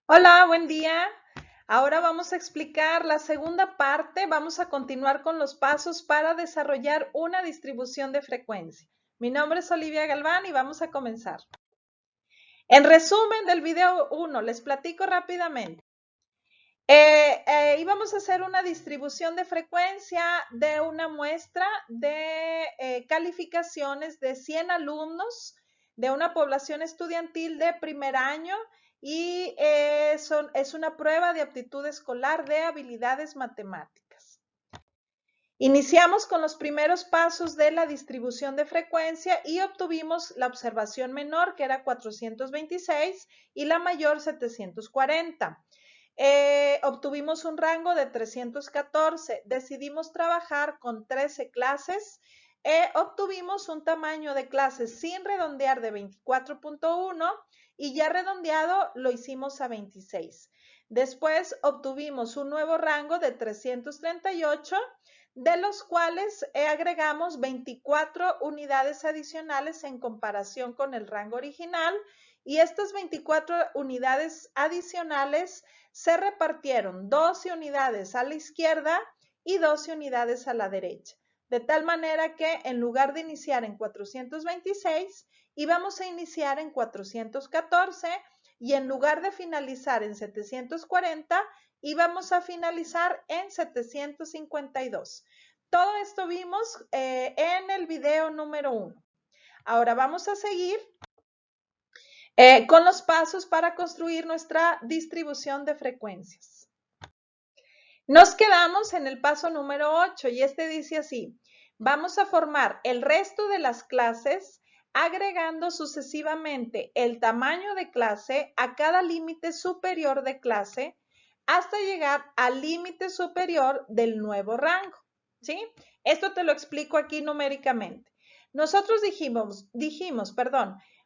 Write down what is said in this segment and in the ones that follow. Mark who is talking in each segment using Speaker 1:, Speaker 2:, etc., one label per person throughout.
Speaker 1: Hola, buen día. Ahora vamos a explicar la segunda parte. Vamos a continuar con los pasos para desarrollar una distribución de frecuencia. Mi nombre es Olivia Galván y vamos a comenzar. En resumen del video 1, les platico rápidamente. Íbamos a hacer una distribución de frecuencia de una muestra de calificaciones de 100 alumnos de una población estudiantil de primer año y es una prueba de aptitud escolar de habilidades matemáticas. Iniciamos con los primeros pasos de la distribución de frecuencia y obtuvimos la observación menor, que era 426, y la mayor, 740. Obtuvimos un rango de 314. Decidimos trabajar con 13 clases. Obtuvimos un tamaño de clases sin redondear de 24.1 y ya redondeado lo hicimos a 26. Después obtuvimos un nuevo rango de 338, de los cuales agregamos 24 unidades adicionales en comparación con el rango original, y estas 24 unidades adicionales se repartieron 12 unidades a la izquierda y 12 unidades a la derecha, de tal manera que en lugar de iniciar en 426, íbamos a iniciar en 414, y en lugar de finalizar en 740, íbamos a finalizar en 752. Todo esto vimos en el video número 1. Ahora vamos a seguir con los pasos para construir nuestra distribución de frecuencias. Nos quedamos en el paso número 8 y este dice así: vamos a formar el resto de las clases agregando sucesivamente el tamaño de clase a cada límite superior de clase hasta llegar al límite superior del nuevo rango, ¿sí? Esto te lo explico aquí numéricamente. Nosotros dijimos,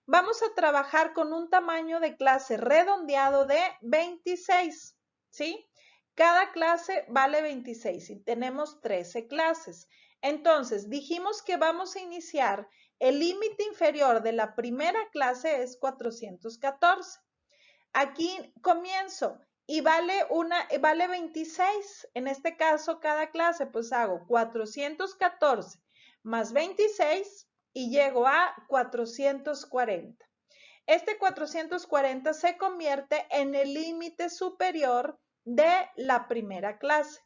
Speaker 1: vamos a trabajar con un tamaño de clase redondeado de 26, ¿sí? Cada clase vale 26 y tenemos 13 clases. Entonces, dijimos que vamos a iniciar, el límite inferior de la primera clase es 414. Aquí comienzo y vale 26. En este caso, cada clase, pues hago 414 más 26 y llego a 440. Este 440 se convierte en el límite superior de la primera clase,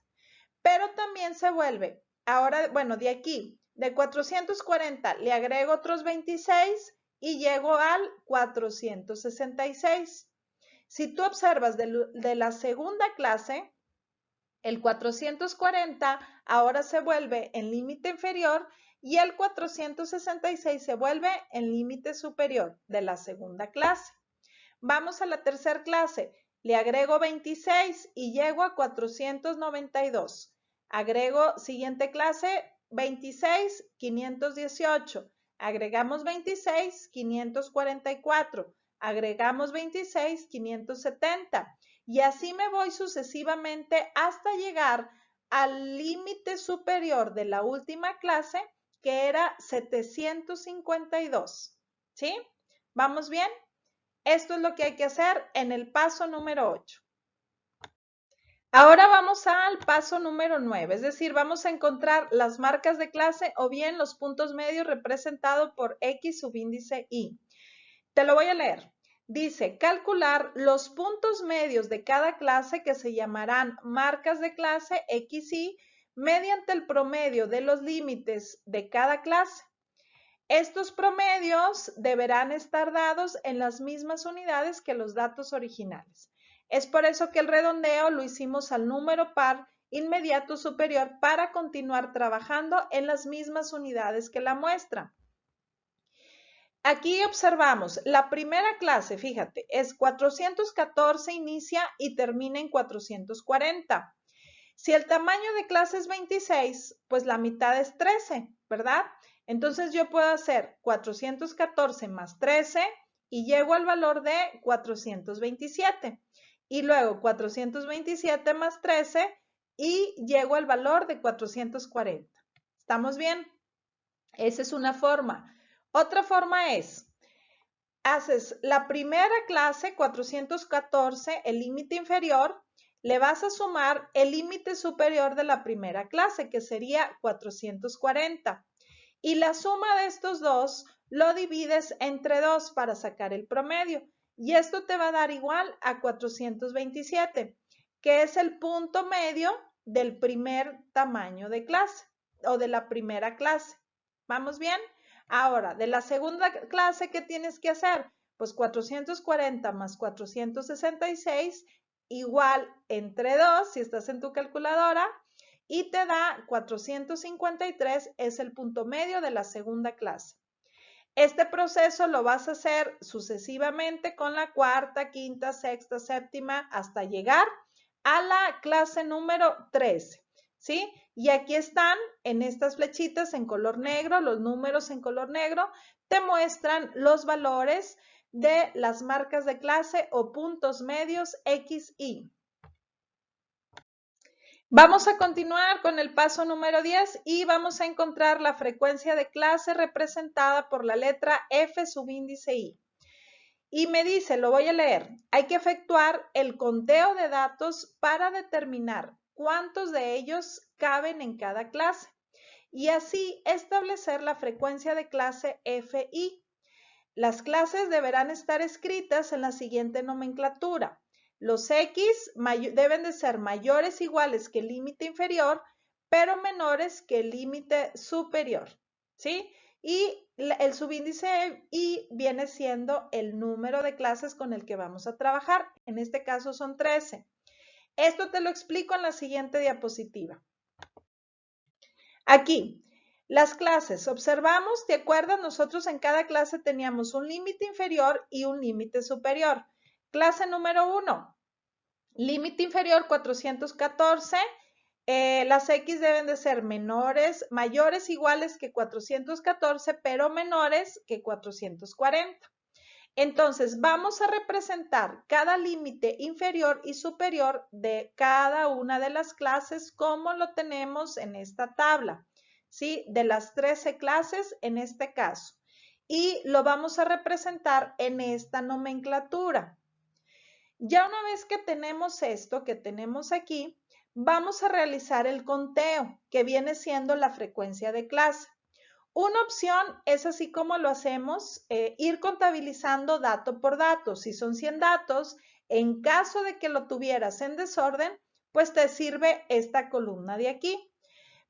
Speaker 1: pero también se vuelve, ahora, bueno, de aquí, de 440 le agrego otros 26 y llego al 466. Si tú observas de la segunda clase, el 440 ahora se vuelve en límite inferior y el 466 se vuelve en límite superior de la segunda clase. Vamos a la tercera clase. Le agrego 26 y llego a 492. Agrego siguiente clase 26, 518. Agregamos 26, 544. Agregamos 26, 570. Y así me voy sucesivamente hasta llegar al límite superior de la última clase, que era 752. ¿Sí? ¿Vamos bien? Esto es lo que hay que hacer en el paso número 8. Ahora vamos al paso número 9, es decir, vamos a encontrar las marcas de clase o bien los puntos medios representados por X subíndice Y. Te lo voy a leer. Dice, calcular los puntos medios de cada clase, que se llamarán marcas de clase X, Y, mediante el promedio de los límites de cada clase. Estos promedios deberán estar dados en las mismas unidades que los datos originales. Es por eso que el redondeo lo hicimos al número par inmediato superior para continuar trabajando en las mismas unidades que la muestra. Aquí observamos la primera clase, fíjate, es 414, inicia y termina en 440. Si el tamaño de clase es 26, pues la mitad es 13, ¿verdad? Entonces yo puedo hacer 414 más 13 y llego al valor de 427. Y luego 427 más 13 y llego al valor de 440. ¿Estamos bien? Esa es una forma. Otra forma es, haces la primera clase, 414, el límite inferior, le vas a sumar el límite superior de la primera clase, que sería 440. Y la suma de estos dos lo divides entre 2 para sacar el promedio. Y esto te va a dar igual a 427, que es el punto medio del primer tamaño de clase o de la primera clase. ¿Vamos bien? Ahora, de la segunda clase, ¿qué tienes que hacer? Pues 440 más 466 igual entre 2, si estás en tu calculadora, y te da 453, es el punto medio de la segunda clase. Este proceso lo vas a hacer sucesivamente con la cuarta, quinta, sexta, séptima, hasta llegar a la clase número 13, ¿sí? Y aquí están en estas flechitas en color negro, los números en color negro, te muestran los valores de las marcas de clase o puntos medios X, Y. Vamos a continuar con el paso número 10 y vamos a encontrar la frecuencia de clase representada por la letra F subíndice I. Y me dice, lo voy a leer, hay que efectuar el conteo de datos para determinar cuántos de ellos caben en cada clase y así establecer la frecuencia de clase FI. Las clases deberán estar escritas en la siguiente nomenclatura. Los X deben de ser mayores o iguales que el límite inferior, pero menores que el límite superior, ¿sí? Y el subíndice Y viene siendo el número de clases con el que vamos a trabajar. En este caso son 13. Esto te lo explico en la siguiente diapositiva. Aquí, las clases. Observamos, ¿te acuerdas? Nosotros en cada clase teníamos un límite inferior y un límite superior. Clase número 1, límite inferior 414. Las X deben de ser mayores iguales que 414, pero menores que 440. Entonces, vamos a representar cada límite inferior y superior de cada una de las clases como lo tenemos en esta tabla, ¿sí? De las 13 clases en este caso. Y lo vamos a representar en esta nomenclatura. Ya una vez que tenemos esto que tenemos aquí, vamos a realizar el conteo, que viene siendo la frecuencia de clase. Una opción es así como lo hacemos, ir contabilizando dato por dato. Si son 100 datos, en caso de que lo tuvieras en desorden, pues te sirve esta columna de aquí.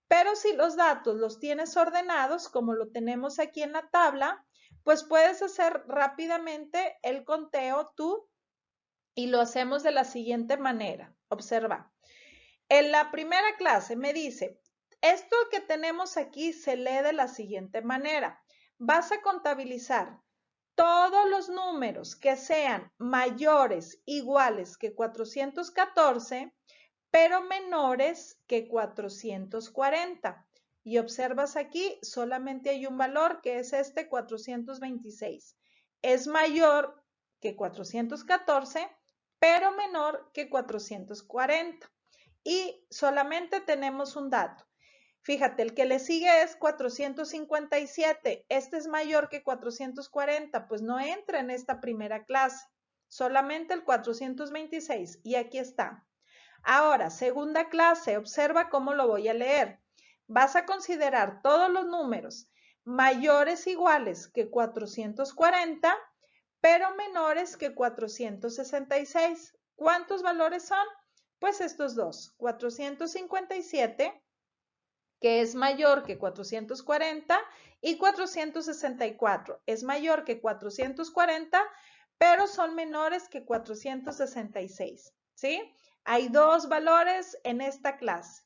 Speaker 1: Pero si los datos los tienes ordenados, como lo tenemos aquí en la tabla, pues puedes hacer rápidamente el conteo tú y lo hacemos de la siguiente manera. Observa. En la primera clase me dice, esto que tenemos aquí se lee de la siguiente manera. Vas a contabilizar todos los números que sean mayores, iguales que 414, pero menores que 440. Y observas aquí, solamente hay un valor que es este 426. Es mayor que 414, pero menor que 440. Y solamente tenemos un dato. Fíjate, el que le sigue es 457. Este es mayor que 440, pues no entra en esta primera clase. Solamente el 426. Y aquí está. Ahora, segunda clase, observa cómo lo voy a leer. Vas a considerar todos los números mayores o iguales que 440, pero menores que 466. ¿Cuántos valores son? Pues estos dos, 457, que es mayor que 440, y 464, es mayor que 440, pero son menores que 466, ¿sí? Hay dos valores en esta clase.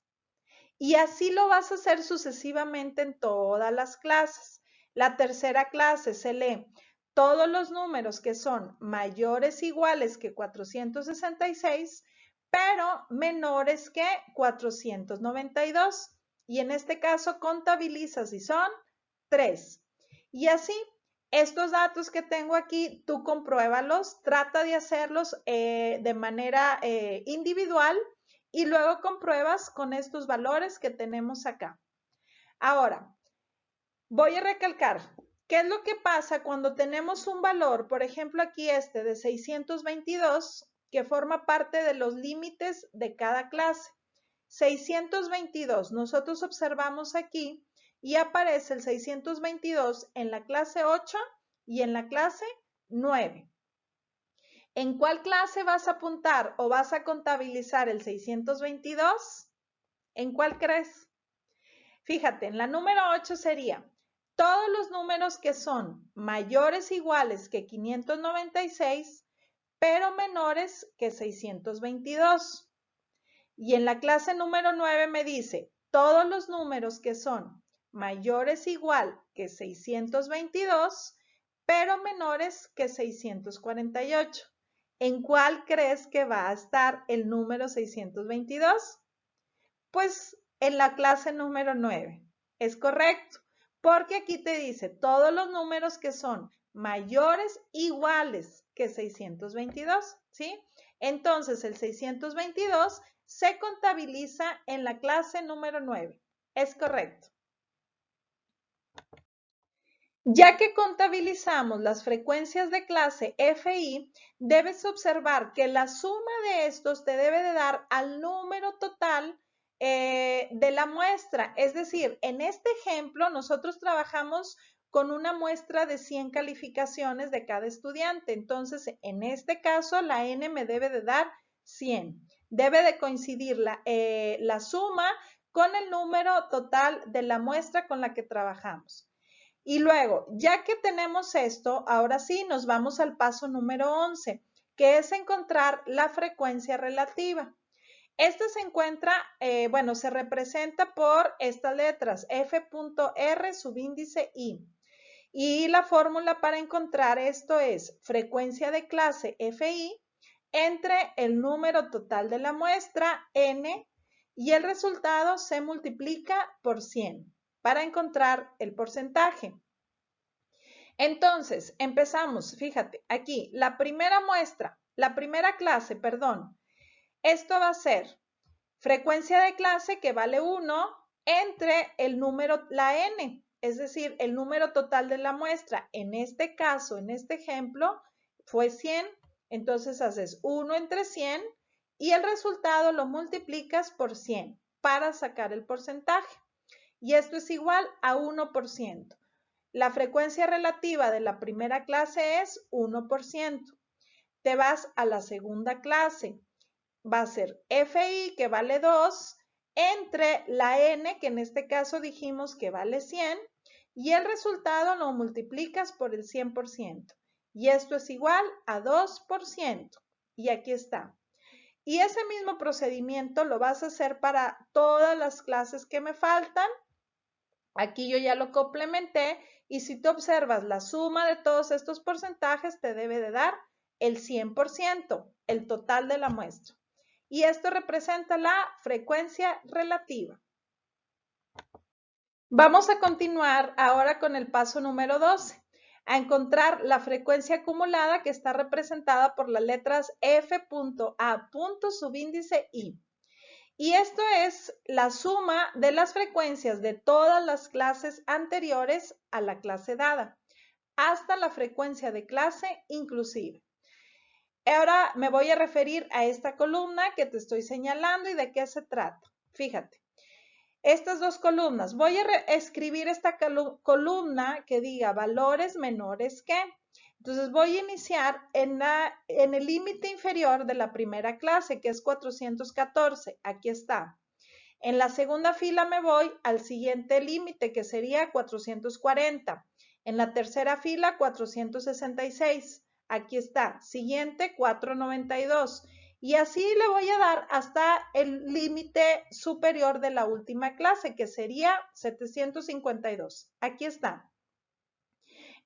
Speaker 1: Y así lo vas a hacer sucesivamente en todas las clases. La tercera clase se lee todos los números que son mayores o iguales que 466, pero menores que 492. Y en este caso contabilizas y son 3. Y así, estos datos que tengo aquí, tú compruébalos, trata de hacerlos de manera individual y luego compruebas con estos valores que tenemos acá. Ahora, voy a recalcar, ¿Qué es lo que pasa cuando tenemos un valor, por ejemplo, aquí este de 622, que forma parte de los límites de cada clase? 622, nosotros observamos aquí y aparece el 622 en la clase 8 y en la clase 9. ¿En cuál clase vas a apuntar o vas a contabilizar el 622? ¿En cuál crees? Fíjate, en la número 8 sería todos los números que son mayores o iguales que 596, pero menores que 622. Y en la clase número 9 me dice todos los números que son mayores o igual que 622, pero menores que 648. ¿En cuál crees que va a estar el número 622? Pues en la clase número 9. Es correcto, porque aquí te dice todos los números que son mayores iguales que 622, ¿sí? Entonces el 622 se contabiliza en la clase número 9. Es correcto. Ya que contabilizamos las frecuencias de clase FI, debes observar que la suma de estos te debe de dar al número total de la muestra. Es decir, en este ejemplo nosotros trabajamos con una muestra de 100 calificaciones de cada estudiante. Entonces, en este caso, la N me debe de dar 100. Debe de coincidir la suma con el número total de la muestra con la que trabajamos. Y luego, ya que tenemos esto, ahora sí nos vamos al paso número 11, que es encontrar la frecuencia relativa. Esta se encuentra, se representa por estas letras, F.R subíndice I. Y la fórmula para encontrar esto es frecuencia de clase FI entre el número total de la muestra, N, y el resultado se multiplica por 100 para encontrar el porcentaje. Entonces, empezamos, fíjate, aquí, la primera clase, esto va a ser frecuencia de clase que vale 1 entre el número, la N, es decir, el número total de la muestra. En este caso, en este ejemplo, fue 100, entonces haces 1 entre 100 y el resultado lo multiplicas por 100 para sacar el porcentaje. Y esto es igual a 1%. La frecuencia relativa de la primera clase es 1%. Te vas a la segunda clase. Va a ser FI, que vale 2, entre la N, que en este caso dijimos que vale 100, y el resultado lo multiplicas por el 100%. Y esto es igual a 2%. Y aquí está. Y ese mismo procedimiento lo vas a hacer para todas las clases que me faltan. Aquí yo ya lo complementé y si tú observas la suma de todos estos porcentajes te debe de dar el 100%, el total de la muestra. Y esto representa la frecuencia relativa. Vamos a continuar ahora con el paso número 12, a encontrar la frecuencia acumulada que está representada por las letras F.A. subíndice I. Y esto es la suma de las frecuencias de todas las clases anteriores a la clase dada, hasta la frecuencia de clase inclusive. Ahora me voy a referir a esta columna que te estoy señalando y de qué se trata. Fíjate, estas dos columnas. Voy a escribir esta columna que diga valores menores que. Entonces voy a iniciar en el límite inferior de la primera clase, que es 414. Aquí está. En la segunda fila me voy al siguiente límite, que sería 440. En la tercera fila, 466. Aquí está. Siguiente, 492. Y así le voy a dar hasta el límite superior de la última clase, que sería 752. Aquí está.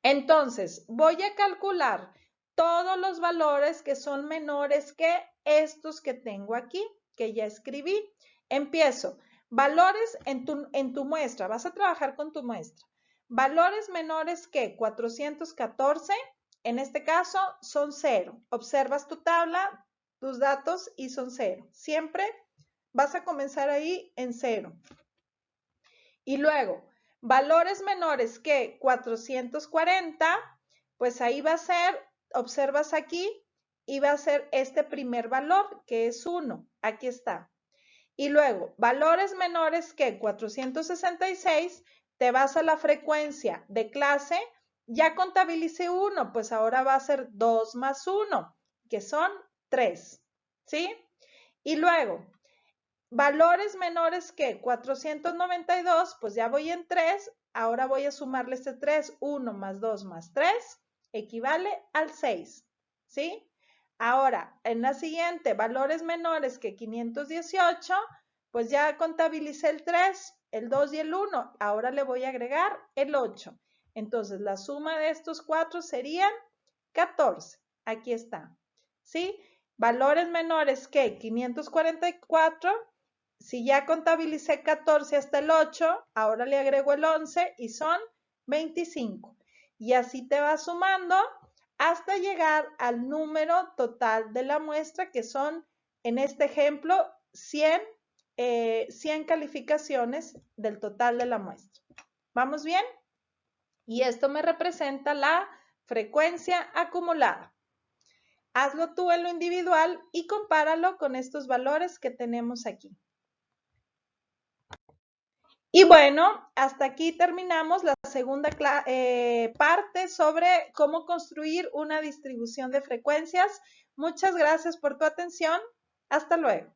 Speaker 1: Entonces, voy a calcular todos los valores que son menores que estos que tengo aquí, que ya escribí. Empiezo. Valores en tu muestra. Vas a trabajar con tu muestra. Valores menores que 414, en este caso, son 0. Observas tu tabla, tus datos y son 0. Siempre vas a comenzar ahí en 0. Y luego, valores menores que 440, pues ahí va a ser, observas aquí, y va a ser este primer valor, que es 1. Aquí está. Y luego, valores menores que 466, te vas a la frecuencia de clase. Ya contabilicé 1, pues ahora va a ser 2 más 1, que son 3. ¿Sí? Y luego, valores menores que 492, pues ya voy en 3. Ahora voy a sumarle este 3. 1 más 2 más 3 equivale al 6. ¿Sí? Ahora, en la siguiente, valores menores que 518, pues ya contabilicé el 3, el 2 y el 1. Ahora le voy a agregar el 8. Entonces, la suma de estos 4 serían 14. Aquí está. ¿Sí? Valores menores que 544, si ya contabilicé 14 hasta el 8, ahora le agrego el 11 y son 25. Y así te vas sumando hasta llegar al número total de la muestra, que son, en este ejemplo, 100 calificaciones del total de la muestra. ¿Vamos bien? Y esto me representa la frecuencia acumulada. Hazlo tú en lo individual y compáralo con estos valores que tenemos aquí. Y bueno, hasta aquí terminamos la segunda parte sobre cómo construir una distribución de frecuencias. Muchas gracias por tu atención. Hasta luego.